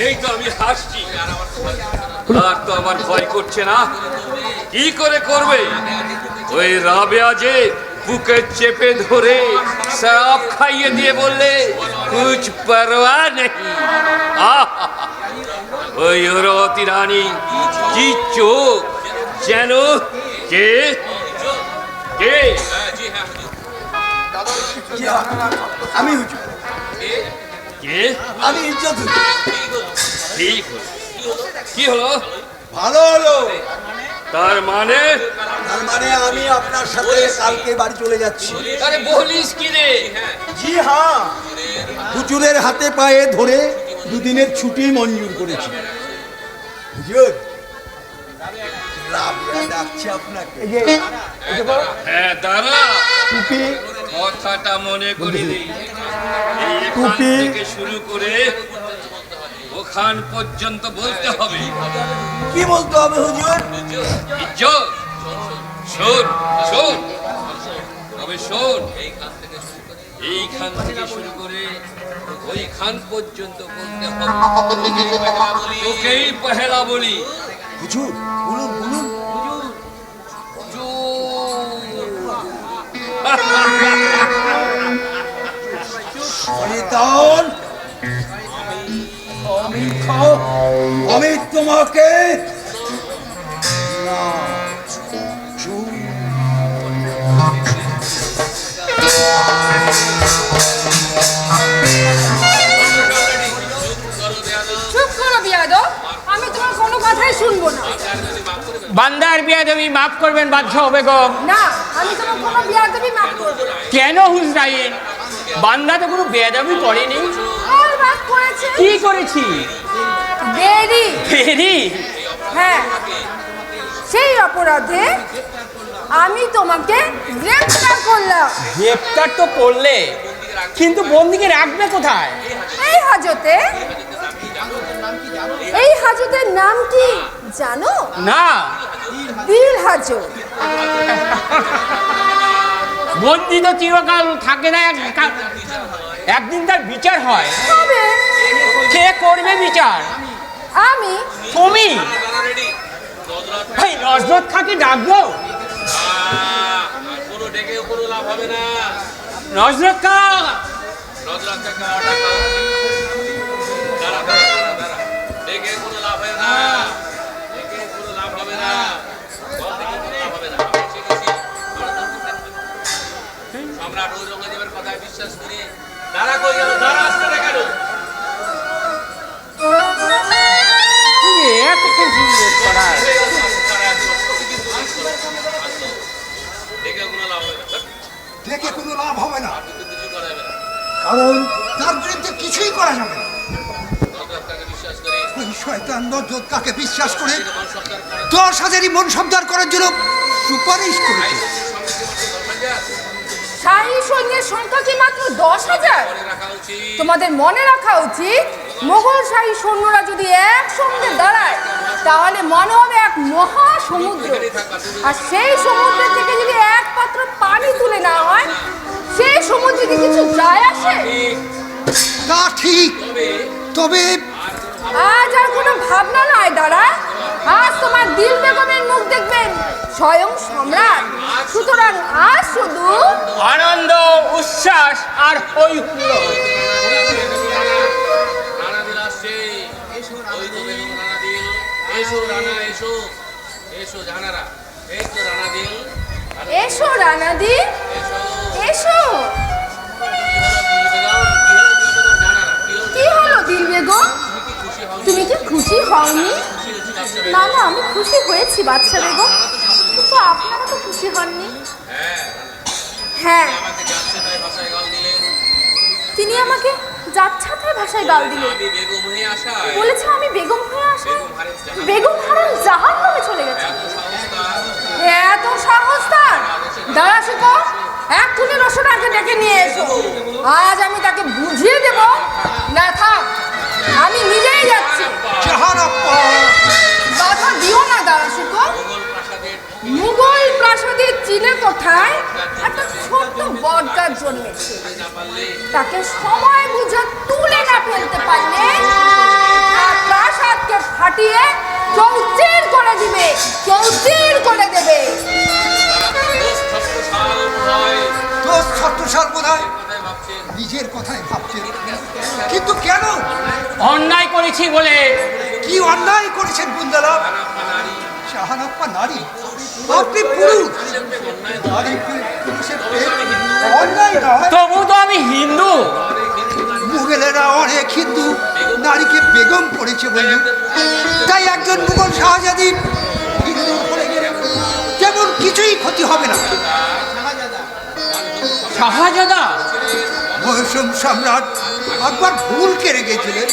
এই তো আমি হাসছি, আর তো আমার ভয় করছে না। কি করে করবে? ওই রাবেয়া যে বুকে চেপে ধরে শরাব খাইয়ে দিয়ে বললে কুছ পরোয়া নেই। ওই রতি রানী কি চোখ, যেন কে কে আমি হুজুর, কে? আমি ইজ্জত হুজুর। ঠিক হলো। কি হলো? ভালো হলো। তার মানে আমি আপনার সাথে কালকে বাড়ি চলে যাচ্ছি। আরে বলিস কি রে? জি হ্যাঁ, হুজুরের হাতে পায়ে ধরে দুদিনের ছুটি মঞ্জুর করেছি। হুজুর, রাবেয়া ডাকছে আপনাকে। হ্যাঁ দাঁড়া, টুপি কথাটা মনে করে দিই। টুপি থেকে শুরু করে ওখান পর্যন্ত বলতে হবে। কি বলতে হবে হুজুর? ইজ্জত। শোন শোন, তবে শোন, এইখান থেকে শুরু করে ওইখান পর্যন্ত বলতে হবে। তোকেই পহেলা বলি। হুজুর বলুন বলুন। শয়তান, আমি তোমাকে না চুপ করো বিয়াদব, আমি তোমার কোনো কথাই শুনবো না। বান্দার বিয়াদবি মাফ করবেন বাদশাহ বেগম। না, আমি তোমার কোনো বিয়াদবি মাফ করবো না। কেন হুজরাইন? বান্দা তো কোনো বেয়াদবি করেনি। আর মাফ করেছে। কি করেছি? দেরি। ফেরি হ্যাঁ, সেই অপরাধে আমি তোমাকে গ্রেফতার করলাম। গ্রেফতার তো করলে, কিন্তু বন্দিকে রাখবে কোথায়? এই হাজতে। এই হাজতের নাম কি জানো? না। দিল হাজত। বন্দি তো চিরকাল থাকে না, একদিন তার বিচার হয়। তবে কে করবে বিচার? আমি। তুমি? ভাই নজরত খাকে ডাকবো? নজরত খা। দেখে কোনো লাভ হবে না, কারণ তার বিরুদ্ধে কিছুই করা যাবে না। ওই শয়তান নজরত কাকে বিশ্বাস করে 10,000 মন সবদার করার জন্য সুপারিশ করেছে। শাহী সৈন্যের সংখ্যা কি মাত্র 10,000? তোমাদের মনে রাখা উচিত, মোগল শাহী সৈন্যরা যদি একসঙ্গে দাঁড়ায় তাহলে মনে হবে এক মহা সমুদ্র। আর সেই সমুদ্রের থেকে যদি এক পাত্র পানি তুলে না হয়, সেই সমুদ্রে কি কিছু যায় আসে? তা ঠিক, তবে আজ আর কোনো ভাবনা নাই দাঁড়া। আজ তোমার দিল বেগমের মুখ দেখবেন স্বয়ং সম্রাট। সুতরাং আজ শুধু আনন্দ, উচ্ছ্বাস আর হই হুল্লোড়। এসো রানাদি, এসো। কি হলো দিল বেগম, তুমি কি খুশি হওনি? না না, আমি খুশি হয়েছি বাদশা বেগম, কিন্তু আপনারা তো খুশি হননি। হ্যাঁ, তিনি আমাকে যাচ্ছাতার ভাষায় গাল দিলেন। বলেছে আমি বেগম হয়ে আসায় বেগম হারান জাহান্নামে চলে গেছে। এত সাহস তার! দাঁড়া শুকো, এক্ষুনি রসনাকে ডেকে নিয়ে এসো। আজ আমি তাকে বুঝিয়ে দেব। না থাক, আমি নিজেই যাচ্ছি। বাধা দিও না দাঁড়া শুকো। মুঘল প্রাসাদের চিলে কোঠায় একটা ছোট্ট বটগাছ জন্মেছে। তাকে সময় বুঝে তুলে না ফেলতে পারলে প্রাসাদকে ফাটিয়ে চৌচির করে দিবে, চৌচির করে দেবে। দোষ ছত্রসাল বোধহয় নিজের কথাই ভাবছে, কিন্তু কেন? অন্যায় করেছি বলে। কি অন্যায় করেছেন বুন্দালাল? জাহানাপ্পা নারী, আপনি পুরুষ। নারী পুরুষের প্রেম অন্যায় নয়। তবু তো আমি হিন্দু। মুঘলেরা অনেক হিন্দু নারীকে বেগম করেছে বলল, তাই একজন মুঘল শাহজাদি হিন্দু হয়ে গেলে যেমন কিছুই ক্ষতি হবে না। শাহজাদা? মৌসুম সম্রাট একবার ভুল করে গেছিলেন।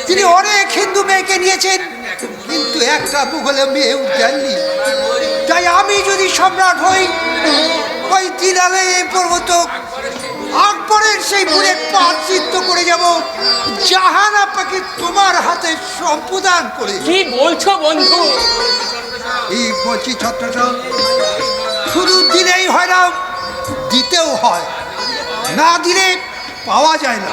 তিনি অনেক হিন্দু মেয়েকে নিয়েছেন, কিন্তু একটা মুঘলে মেয়েও দেননি। তাই আমি যদি সম্রাট হই, ওই দিনালে পর্বত আকবরের সেই বুড়ে প্রায়শ্চিত্ত করে যাব, জাহানাপ্পাকে তোমার হাতে সম্প্রদান করে। কি বলছো বন্ধু? এই বলছি ছত্রসাল, শুধু দিলেই হয় না, দিতেও হয়। না দিলে পাওয়া যায় না।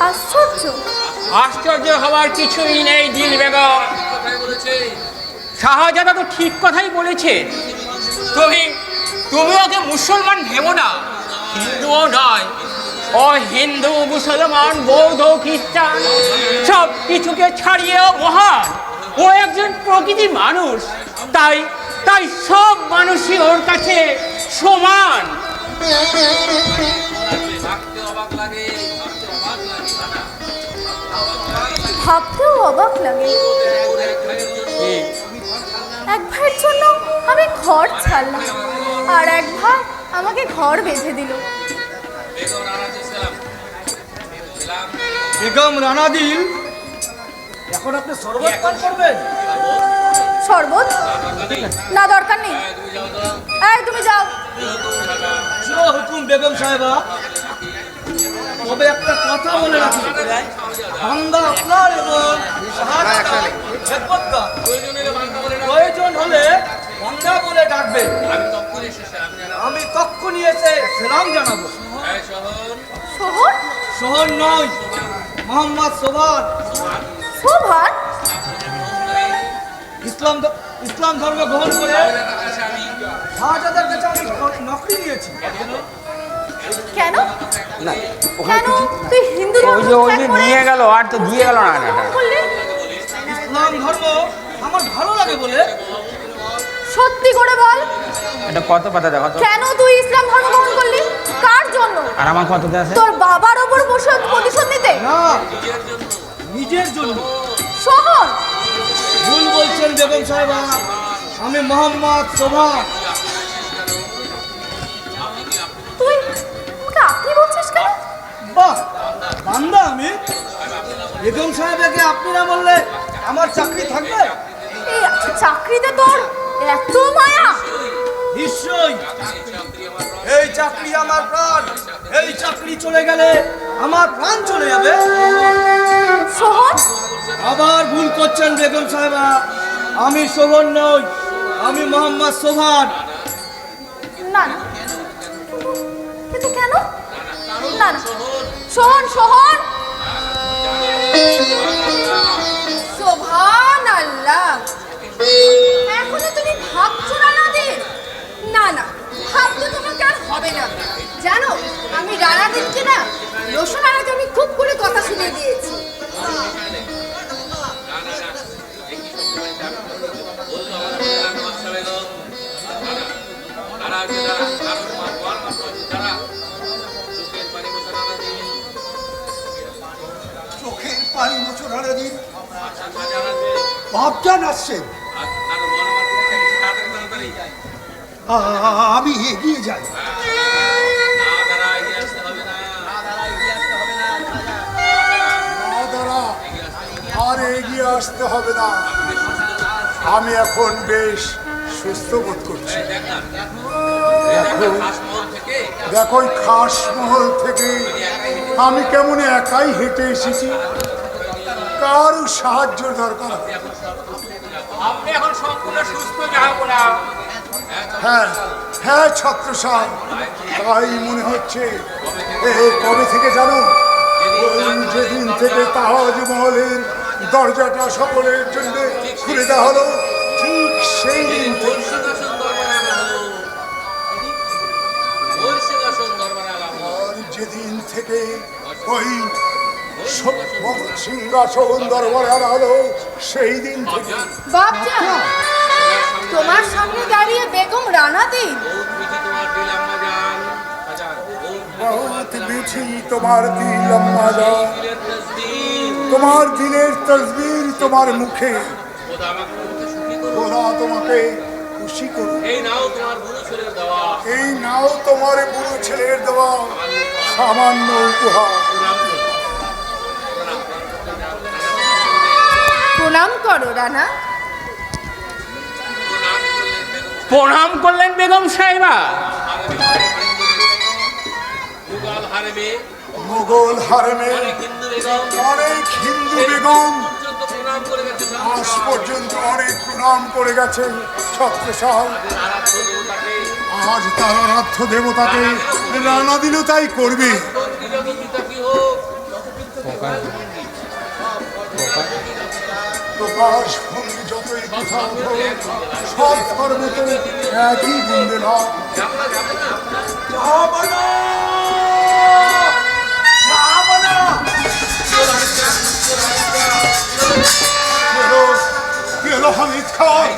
আশ্চর্য। আশ্চর্য হওয়ার কিছুই নেই দিল বেগম। শাহজাদা তো ঠিক কথাই বলেছে। তুমি ওকে মুসলমান ভেবো না, হিন্দুও নয়। ও হিন্দু, মুসলমান, বৌদ্ধ, খ্রিস্টান সব কিছুকে ছাড়িয়েও মহান। ও একজন প্রকৃতি মানুষ, তাই সব মানুষই ওর কাছে সমান। ভাবতেও অবাক লাগে। এক ভাইয়ের জন্য আমি ঘর ছাড়লাম, আর এক ভাই আমাকে ঘর বেঁধে দিল। বেগম রানাদিল, এখন আপনি শরবত পান করবেন? শরবত? না, দরকার নেই। এই তুমি যাও। হুকুম বেগম সাহেবা। তবে একটা কথা বলে রাখি, বান্দা আপনার এবং প্রয়োজন হলে বান্দা বলে ডাকবেন। আমি তক্ষুনি এসে সালাম জানাবো। শহর? শহর নয়, মোহাম্মদ সোভান। শোভান? ইসলাম ধর্ম গ্রহণ করে শাহজাদার কাছে আমি নকরি নিয়েছি। কেন? কেন তুই হিন্দু নিয়ে গেল আর তো দিয়ে গেল না। ইসলাম ধর্ম আমার ভালো লাগে বলে। সত্যি করে বল, এটা কত পাতা দেখো তো। কেন তুই ইসলাম ধর্ম গ্রহণ করলি? কার জন্য? আর আমার কততে আছে? তোর বাবার ওপর প্রতিশোধ নিতে? না, নিজের জন্য। শহর? ভুল বলছেন বেগম সাহেবা, আমি মোহাম্মদ সোভান। তুই ওকে আপনি বলছিস কেন? বাহ, বান্দা আমি। বেগম সাহেবকে আপনি না বললে আমার চাকরি থাকবে? এই চাকরিতে তোর এত মায়া? নিশ্চয়ই। এই চাকরি আমার প্রাণ। এই চাকরি চলে গেলে আমার প্রাণ চলে যাবে। শহর? আবার ভুল করছেন বেগম সাহেবা, আমি শোভন নই, আমি মোহাম্মদ সোভান। না না, কিন্তু কেন? না না, শোন শোন, সুবহানাল্লাহ। এখনো তুমি ভাবছো রানাদিন? না না, ভাবতে তোমাকে আর হবে না। জানো, আমি রানাদিনকে না রসুন আনাকে আমি খুব করে কথা শুনে দিয়েছি। চোখের পানি মোছো রানাদিন, ভাবজান আসছেন। আমি এগিয়ে যাই। আর এগিয়ে আসতে হবে না, আমি এখন বেশ সুস্থ বোধ করছি। দেখো খাসমহল থেকে আমি কেমন একাই হেঁটে এসেছি, কারো সাহায্য দরকার। আপনি এখন হ্যাঁ হ্যাঁ ছত্রসাল, তাই মনে হচ্ছে। কবে থেকে জানো? ওই যেদিন থেকে তাজমহলের দরজাটা সকলের জন্য খুলে দেওয়া হলো, ঠিক সেই দিন থেকে। আর যেদিন থেকে ওই সিংহাসন দরবারে আনা হলো, সেই দিন থেকে। বাপজান, তোমার সামনে দাঁড়িয়ে বেগম রানাদি। बहुत मीठी তোমার দিল আম্মা জান, তোমার দিলের তসবির তোমার মুখে। খোদা তোমাকে খুশি করুন। এই নাও তোমার বুড়ো ছেলের দেওয়া সামান্য উপহার। প্রণাম করো রানা। প্রণাম করলেন বেগম সাহেবা। মুঘল হারেমে অনেক হিন্দু বেগম আজ পর্যন্ত অনেক প্রণাম করে গেছেন ছত্রসাল। আজ তার আরাধ্য দেবতাকে রানা দিল, তাই করবে। প্রকাশ ভঙ্গি যতই কোথাও হোক, সব ধর্ম তো একই বন্দে না। হামিদ খান,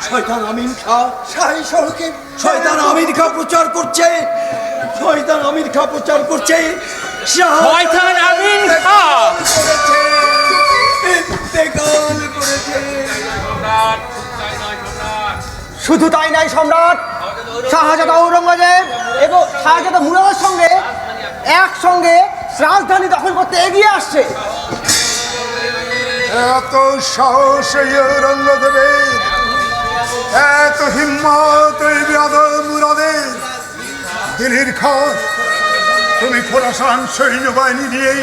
শয়তান আমির খা সারা সড়কে শয়তান আমির খা প্রচার করছে। শয়তান আমির খা প্রচার করছে। শয়তান আমির খা ইন্তেকাল করেছে। শুধু তাই নাই সম্রাট, শাহজাদা ঔরঙ্গজেব এবং শাহজাদা মুরাদের সঙ্গে একসঙ্গে রাজধানী দখল করতে এগিয়ে আসছে। এত সাহস এই ঔরঙ্গজেবের, এত হিম্মত এই বিয়াদব মুরাদের। দিল্লির খান, তুমি খোরাসান সৈন্যবাহিনী নিয়ে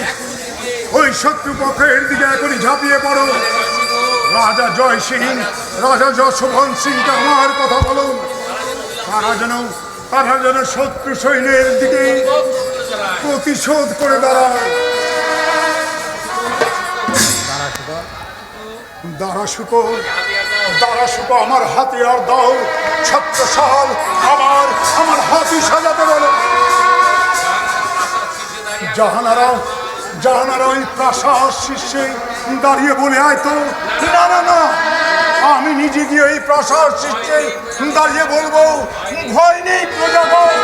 ওই শত্রুপক্ষের দিকে এখনই ঝাঁপিয়ে পড়ো। রাজা জয় সিং, রাজা যশবন্ত সিংকে আমার কথা বলো। তারা যেন শত্রু সৈন্যের দিকে প্রতিশোধ করে দাঁড়ায়। দারাশুকো আমার হাতিয়ার দাও। ছত্রসাল, আমার হাতি সাজাতে বলো। জাহানারা ওই প্রাসাদ শীর্ষে দাঁড়িয়ে বলে আয় তো। না না না, আমি নিজে গিয়ে ওই প্রাসাদ শীর্ষে দাঁড়িয়ে বলবো, ভয় নেই প্রজাপতি,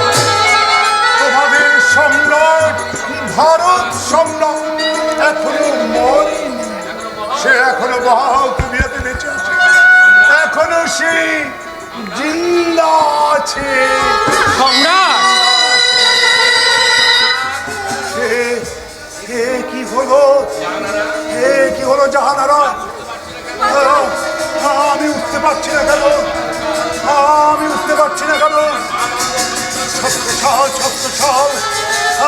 তোমাদের সম্রাট ভারত সম্রাট এখনো মরেনি। সে এখনো বহাল দুনিয়াতে বেঁচে আছে, এখনো সে জিন্দা আছে। সম্রাট, কি হলো? কি হলো জাহানারা? আমি উঠতে পারছি না কেন? আমি উঠতে পারছি না কেন? ছত্রসাল,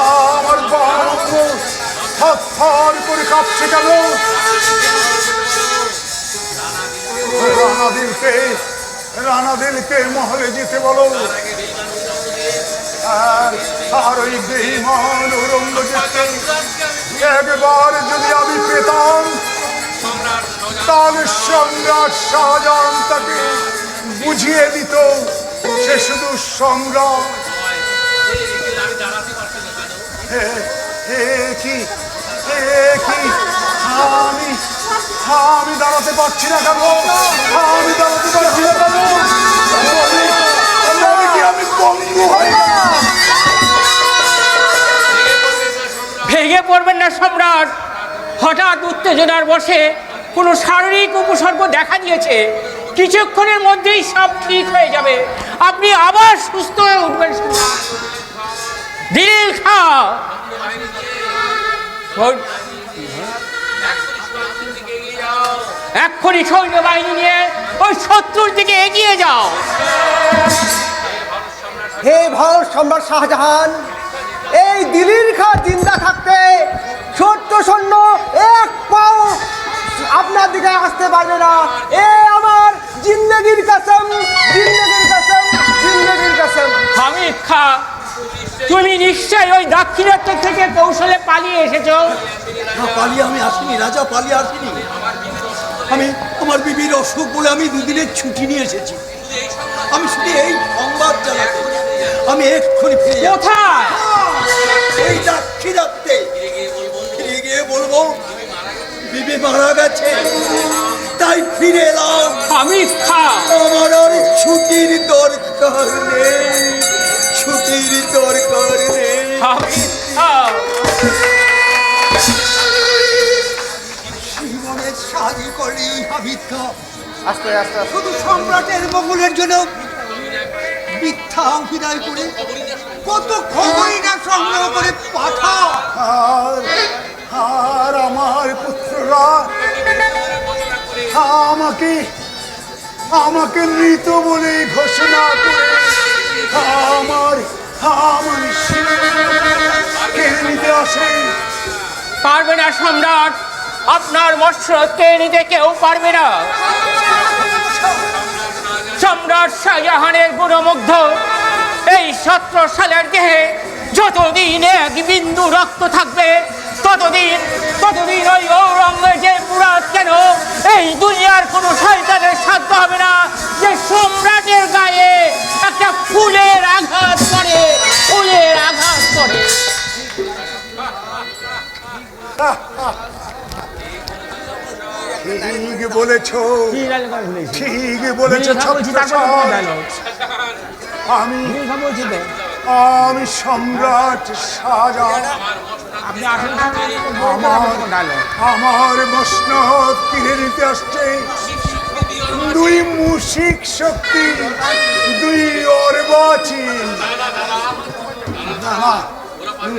আমার বাহু থর করে কাঁপছে কেন? রানাদিলকে মহলে যেতে বলো। আর ওই বেঈমান ঔরঙ্গজেবকে একবার যদি আমি পেতাম, তাহলে সম্রাট শাহজাহান তাকে বুঝিয়ে দিত সে শুধু সম্রাট। আমি দাঁড়াতে পারছি না কেন? আমি দাঁড়াতে পারছি না কেন? আমি পঙ্গু হয়ে গেলাম। ভেঙে পড়বেন না সম্রাট। হঠাৎ উত্তেজনার বশে কোনো শারীরিক উপসর্গ দেখা দিয়েছে। কিছুক্ষণের মধ্যেই সব ঠিক হয়ে যাবে, আপনি আবার সুস্থ হয়ে উঠবেন। দিল খা, এক্ষুনি সৈন্যবাহিনী নিয়ে ওই শত্রুর দিকে এগিয়ে যাও। হে ভারত সম্রাট শাহজাহান, এই দিল্লির খা জিন্দা থাকতে ছোট্ট সৈন্য এক পাও আপনার দিকে আসতে পারবে না। এ আমার জিন্দেগির কসম, জিন্দেগির কসম, জিন্দেগির কসম। হামিদ খা, তুমি নিশ্চয়ই ওই দাক্ষিণাত্য থেকে কৌশলে পালিয়ে এসেছো। না, পালিয়ে আমি আসিনি রাজা, পালিয়ে আসিনি। আমি আমার বিবির অসুখ বলে আমি দুদিনের ছুটি নিয়ে এসেছি। আমি শুধু এই সংবাদ জানাতে আমি এক্ষুনি ফিরে যাব। কোথায়? এই দাক্ষিণাত্যে ফিরে গিয়ে বলবো বিবি মারা গেছে, তাই ফিরে এলাম। হামিদ খা, আমার আর ছুটির দরকার নেই, ছুটির দরকার নেই। হামিদ খা। জীবনের শাদি করি মিথ্যা, আস্তে আস্তে আস্তে। শুধু সম্রাটের মঙ্গলের জন্য মিথ্যা অভিনয় করে কত খবরই না সংগ্রহ করে পাঠা। আর আর আমার পুত্ররা আমাকে আমাকে মৃত বলে ঘোষণা করে আমার আমার কেড়ে নিতে আসে। পারবে না সম্রাট, আপনার মৎস্য কেড়ে নিতে কেউ পারবে না। সম্রাট শাহজাহানের গুণমুগ্ধ এই 17 সালের দেহে যতদিন এক বিন্দু রক্ত থাকবে ততদিন ওই ঔরঙ্গজেব মুরাদ কেন এই দুনিয়ার কোনো শয়তানের সাধ্য হবে না যে সম্রাটের গায়ে একটা ফুলের আঘাত করে, ফুলের আঘাত করে। ঠিক বলেছ, ঠিক বলেছ ছত্রছাড়। আমি আমি সম্রাট শাহজাহান। আমার মসনদ কিনে নিতে আসছে দুই মুশিক শক্তি, দুই অর্বাচীন।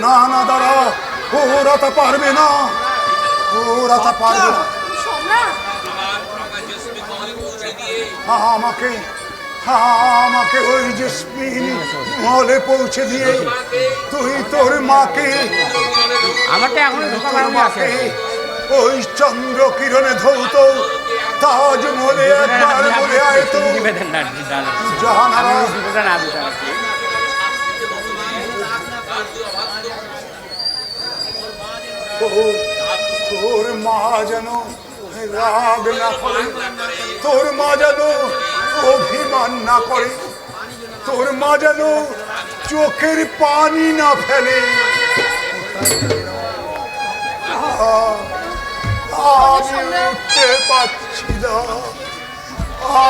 না না দাঁড়া, ওরা তা পারবে না, ওরা তা পারবে না। সম্রাট, আমাকে আমাকে ওই জেসমিন মহলে পৌঁছে দিয়ে তুই তোর মাকে, আমারটা এখন তোর মাকে ওই চন্দ্র কিরণে ধৌত তাজমহলে একবার বলে আয় তো জাহানারা। তোর মা যেন রাগ না করে, তোর মা যেন অভিমান না করে, তোর মা যেন চোখের পানি না ফেলে। আমি উঠতে পারছি না,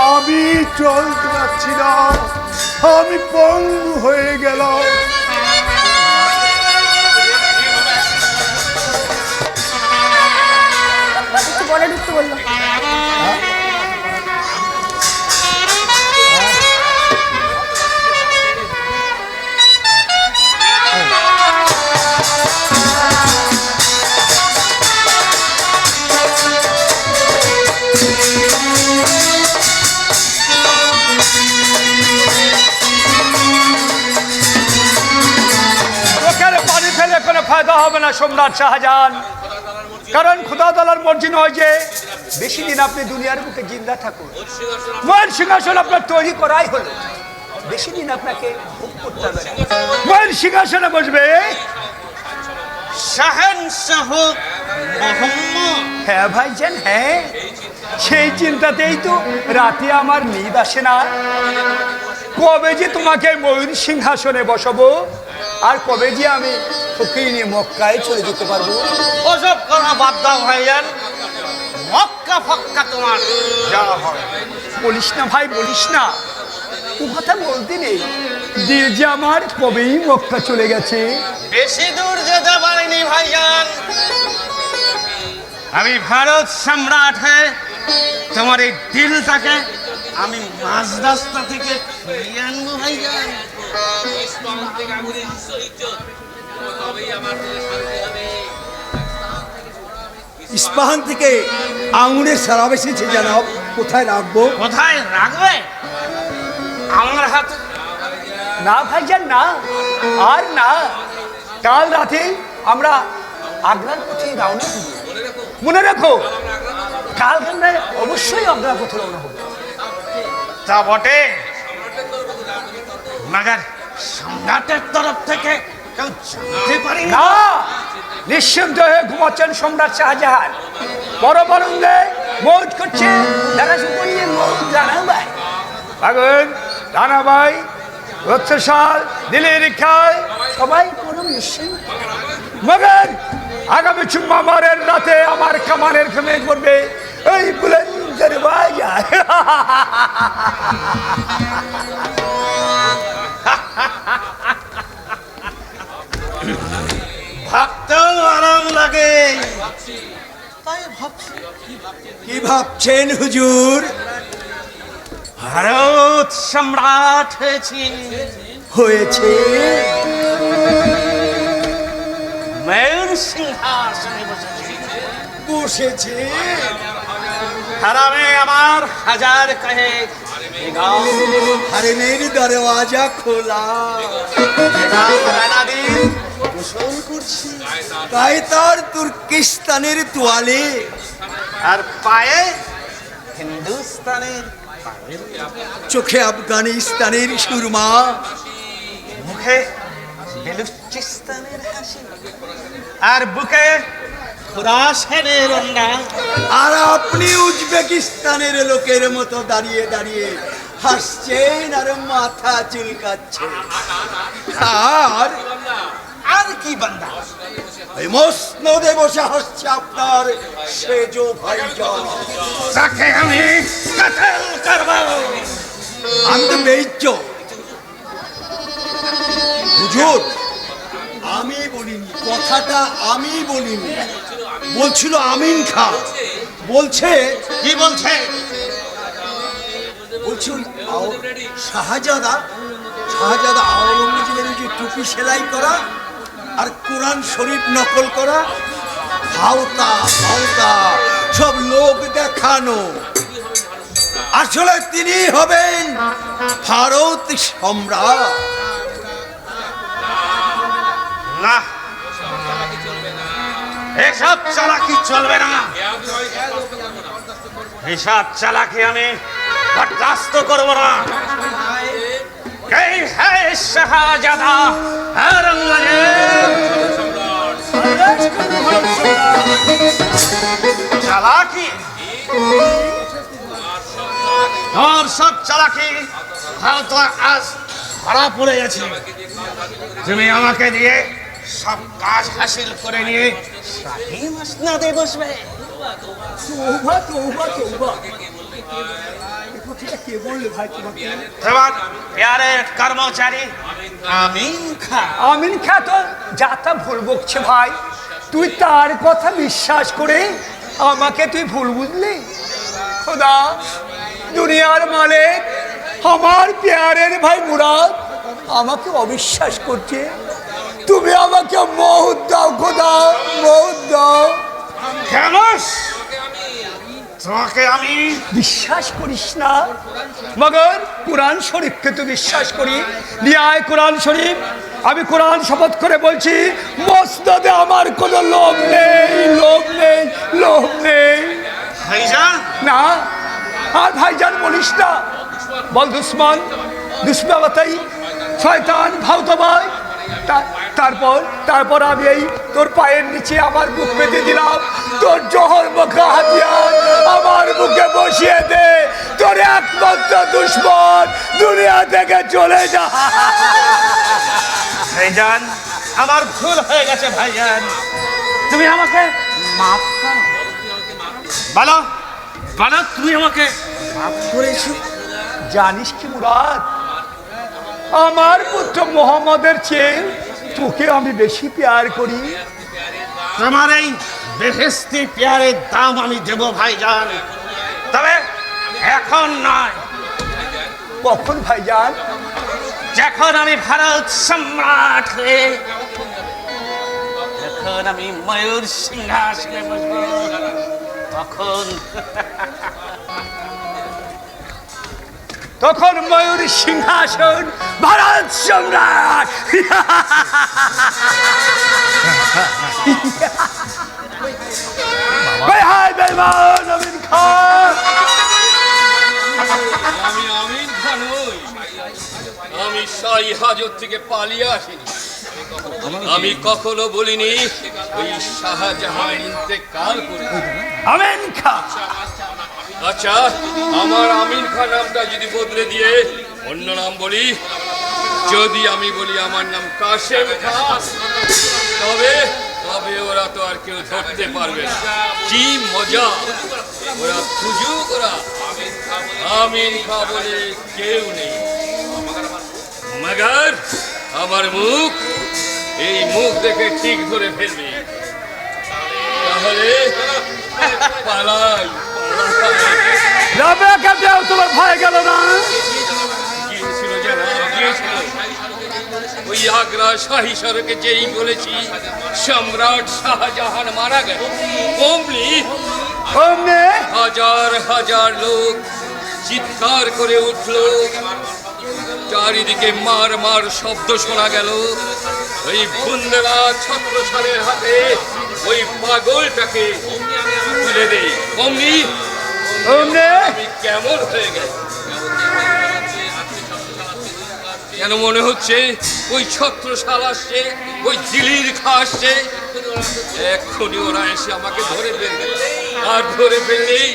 আমি চলতে পারছি না, আমি পঙ্গু হয়ে গেলাম। একটু বলে ঢুকতে বললো। চোখের পানি ফেলে কোনো ফায়দা হবে না সম্রাট শাহজাহান, কারণ খোদা তাআলার মর্জি নয় যে বেশি দিন আপনি দুনিয়ার বুকে জিন্দা থাকুন। মহান সিংহাসন আপনার তৈরি করাই হলো, বেশি দিন আপনাকে ভোগ করতে হবে না। মহান সিংহাসনে বসবে শাহেনশাহ মোহাম্মদ। হ্যাঁ ভাইজান, হ্যাঁ, সেই চিন্তাতেই তো রাতে আমার নিদ আসে না। কবে যে তোমাকে ময়ূর সিংহাসনে বসাবো আর কবে যে আমি ফকির নিয়ে মক্কায় চলে যেতে পারবো। ওসব কথা বাদ দাও ভাইজান, মক্কা ফক্কা তোমার যাওয়া হবে। বলিস না ভাই, বলিস না, ও কথা বলতে নেই। দিল যে আমার কবেই মক্কা চলে গেছে। বেশি দূর যেতে পারিনি ভাইজান, আমি ভারত সম্রাট হয়ে তোমার এই দিলটাকে আমি মাঝ রাস্তা থেকে ফিরিয়ে আনবো ভাইজান। ইস্পাহান থেকে আঙুরের সারাপ এসেছে জানাব, কোথায় রাখবো? কোথায় রাখবে? আমার হাতে। না ভাইজান, না, আর না, কাল রাতে আমরা আগ্রার পথে রওনা হব। মনে রাখো, কালকে আমরা অবশ্যই অগ্রগতি রওনা হবো। তা বটে, মাগার সম্রাটের তরফ থেকে কেউ জানতে পারি না? না, নিশ্চিন্ত হয়ে ঘুমাচ্ছেন সম্রাট শাহজাহান। বড় বরঙ্গে মৌজ করছে, দেখা শুনিয়ে মৌজ রানাবাই। আগুন রানাবাই, রথসাল, দিল্লির খায় সবাই পরম নিশ্চিন্ত। মগর আগামী চুম্মামারের রাতে আমার কামানের ঘুমে করবে এই বুলন্দর বাজার। ভাবতেও আরাম লাগে। কি ভাবছেন হুজুর? ভারত সম্রাট হয়েছি, হয়েছে ময়ূর সিংহাসনে বসেছি। বসেছে হারামে আমার হাজার কহে হারেমের দরওয়াজা খোলা, গোসল করছি তাই তার তুর্কিস্তানের তোয়ালে, আর পায়ে হিন্দুস্তানের, চোখে আফগানিস্তানের সুরমা, মুখে বেলুচিস্তানের হাসি, আর বুকে খুরাসানের রন্না। আর আপনি উজবেকিস্তানের লোকের মতো দাঁড়িয়ে দাঁড়িয়ে হাসছেন আর মাথা চুলকাচ্ছেন। আর আর কি বান্দা, এই মসনদে বসে হাসছে আপনার সেজো ভাইজান। তাকে আমি কাতল করব। আমি তো বেইজ্জ হুজুর, আমি বলিনি কথাটা, আমি বলিনি, বলছিল আমিন খা। বলছে কি বলছে? বলছে ওই শাহজাদা আওরঙ্গজেবের যে টুপি সেলাই করা আর কোরআন শরীফ নকল করা, ভাওতা সব লোক দেখানো। আসলে তিনি হবেন ভারত সম্রাট। না, এসব চালাকি চলবে না। এসব চালাকি আমি বরদাস্ত করব না। এই হ্যাঁ শাহজাদা চালাকি, আর সব চালাকি ভারত আজ ধরা পড়ে গেছে। তুমি আমাকে দিয়ে সব কাজ হাসিল করে নিয়ে শাহী মসনদে বসবে। তৌবা তৌবা তৌবা, এ কথাটা কে বললে ভাই তোমাকে? তোমার প্যারে কর্মচারী আমিন খা। আমিন খা তো যাতা ভুল বকছে ভাই। তুই তার কথা বিশ্বাস করে আমাকে তুই ভুল বুঝলি? খোদা, দুনিয়ার মালিক আমার প্যারের ভাই মুরাদ আমাকে অবিশ্বাস করছে। তুমি আমাকে মৌত দাও খোদা, মৌত দাও। কেন তোমাকে আমি বিশ্বাস করিস না? মগর কোরআন শরীফকে তো বিশ্বাস করি। নিয়ায় কোরআন শরীফ, আমি কোরআন শপথ করে বলছি মসনদে আমার কোনো লোভ নেই। ভাইজান, না, আর ভাইজান বলিস না, বল দুশ্মনাবাতাই শয়তান ভাওতাবাই। তারপর আমি এই তোর পায়ের নিচে আমার বুক পেতে দিলাম। তোর জহর মুখা হাতিয়ার আমার বুকে বসিয়ে দে। তোর একমাত্র দুশ্মন দুনিয়া থেকে চলে যা। ভাইজান, আমার ভুল হয়ে গেছে ভাইজান, তুমি আমাকে মাফ করো। বলো বলো, তুমি আমাকে মাফ করেছো? জানিস কি মুরাদ, আমার পুত্র মোহাম্মদের চেয়ে তোকে আমি বেশি প্যার করি। তোমার এই বেহেশতি প্যারের দাম আমি দেব ভাইজান, তবে এখন নয়। কখন ভাইজান? যখন আমি ভারত সম্রাট হয়ে, যখন আমি ময়ূর সিংহাসনে বসবো, তখন ময়ূর সিংহাসন ভারত সম্রাট। হায় বেঈমান আমিন খা। খা। আমি আমিন খান নই, আমি শাহী হাজত থেকে পালিয়ে আসিনি। আমি কখনো বলিনি ওই শাহজাহান ইন্তেকাল করে। আমিন খা। আচ্ছা, আমার আমিন খান নামটা যদি বদলে দিয়ে অন্য নাম বলি, যদি আমি বলি আমার নাম কাশেম খান, তবে তবে ওরা তো আর কেউ ধরতে পারবে না। কি মজা, ওরা সুযোগ, ওরা আমিন খা বলে কেউ নেই। মগর আমার মুখ, এই মুখ দেখে ঠিক ধরে ফেলবে। তাহলে পালাই। রাবেয়াকে দেও, তোমার ভয় গেল না? গিয়েছিল যারা, গিয়েছিল। ওই আগ্রা শাহী সড়কে যেই বলেছি সম্রাট শাহজাহান মারা গেল, অমনি অমনে হাজার হাজার লোক চিৎকার করে উঠল, চারিদিকে মার মার শব্দ শোনা গেল। ওই বুন্দেলা ছত্রসালের হাতে ওই পাগলটাকে তুলে দেই, অমনি অমনে আমি কেমন হয়ে গেল। কেন মনে হচ্ছে ওই ছত্রসাল আসছে, ওই দিলির খা আসছে। এক্ষুনি ওরা এসে আমাকে ধরে ফেলবে, আর ধরে ফেললেই